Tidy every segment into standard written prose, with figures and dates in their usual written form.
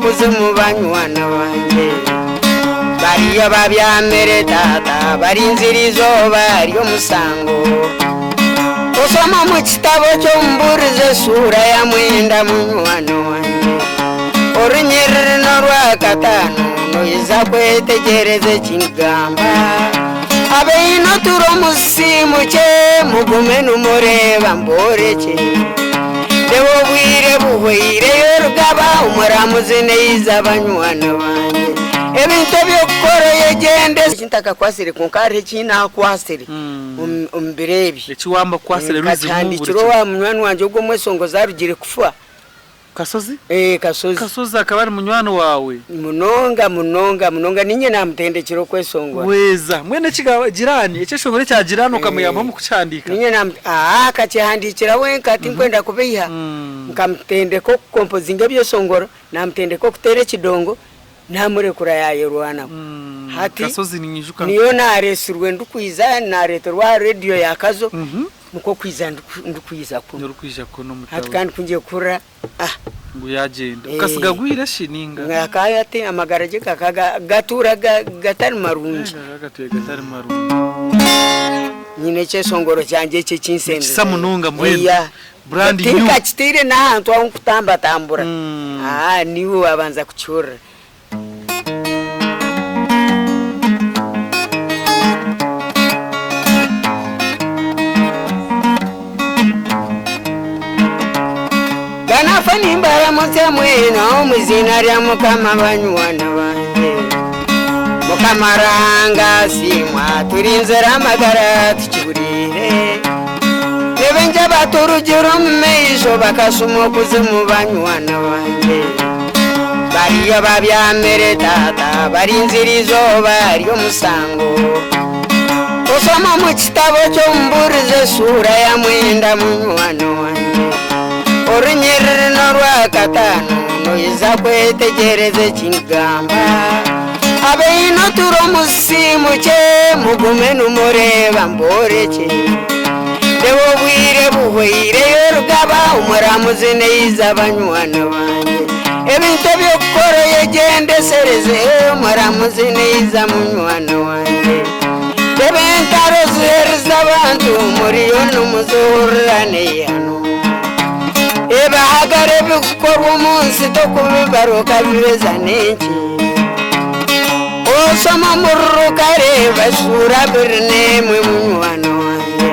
kuzimu banywana banjye bariyo babyamere tata barinzirizo bariyo musango usoma mu kitabo cyo mburize sura ya mwenda munywana wanjye orunyerere no rwakatano noyiza kwetegereze kingamba abeino turo musimuke mugume numureba mboreke dewo bwire buhwire yorugaba umuramuzi neiza banywana banje ebintu byokoreye gende kintaka kwasire kunkare kina kwasire umbirebi ekiwamba kwasire ruzimu kiro wa munywani wanje ubwo mwesongo zarugire kufa Kasozi? Kasozi. Kasozi akaba ari munywani wawe. Munonga ninye namutendekero kwesongwa. Weza. Mwene kiga jirani, ekishongore cya jirani ukamuyamba mu kucandika. Ninye kacihandikira we kati nkwenda kubiha. Nkamutende ko composinga byo songoro, namutende ko kutere kidongo, namure kura yaye rwana. Hati Kasozi ninyijuka. Niyo naresurwe ndukwiza naretorwa radio yakazo. Muko kwiza ndukwiza ko. Ndukwiza ko no mutawe. Hati kandi kungiye kura nguyagenda ukasiga gwira shininga ngakaya ate amagaraje kakaga gatura gatari marunji gatuye gatari marunji nyine cyesongoro cyanje cye kinsende samununga mwenda brand new tika kitire na hantu aho kutamba tambura niwe abanza kucyura Kanafani mbara mutse mwino muzina rya mukama banywana banje mukamaranga simwa turinzera amagara tukiburire nebenje baturugiro mmeisho bakasumo kuzimu banywana banje bariyo babyamere tata barinzirizo bariyo musango usoma mu kitabo cyo mburize sura ya mwenda munywana wanje orunyerere no rwakatano noyiza kwetegereze kingamba abeino turo musimuke mugume numureba mboreke dewo bwire buhwire yorugaba umuramuzi neiza banywana banje ebintu byokoreye gende sereze umuramuzi neiza munywana wanje debentaro zerza abantu muriyo numuzurane hano eba hagare bikorwa umunsi to kubibaruka bibeza n'iki osoma murukare basura birne mwe munywana wanjye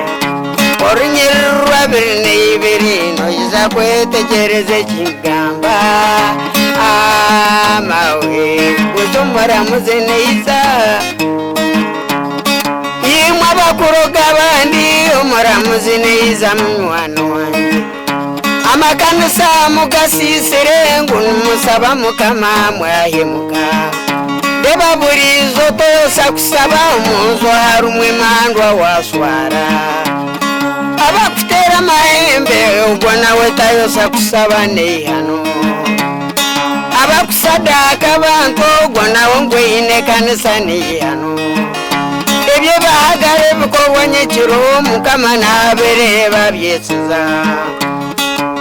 orunyerwa birne ibirino iza kwetegereze kingamba amawe gutumara muzene iza yimwe abakuroga abandi umuramuzi neiza munywana wanjye amakanisa mugasisire ngumusaba mukama mwahemuka deba burizo tosa kusaba umunzo harumwe mandwa waswara abakutera mahembe ubwo nawe tayosa kusaba nehano abakusadaka abantu ubwo nawe ngwine kanisa nehano ebyo bahagare bikorwa nyekiro mukama nabere babyesiza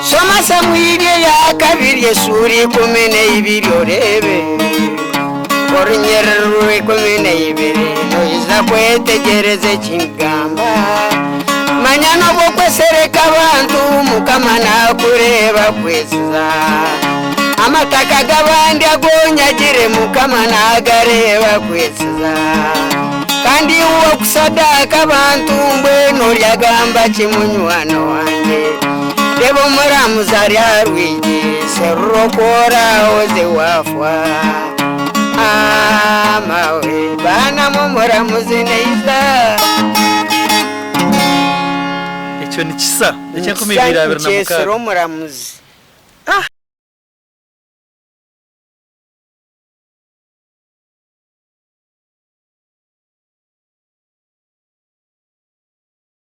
Soma Samueli ya kabiri yesuri kumene ibiryo rebe Orunyerere kumene ibiri noyiza kwetegereze kingamba Manyano bokwesereka abantu mukama nakureba kwesiza Amataka gabandi agonyagire mukama nagareba kwesiza Kandi uwo kusadaka abantu mbweno lyagamba kimunywana wanje Debo muramuzari harwigi serukora oze wafwa Amawe bana mumuramuzi neiza Icyo ni kisa icyo kumibira biranamuka Icyo muramuzi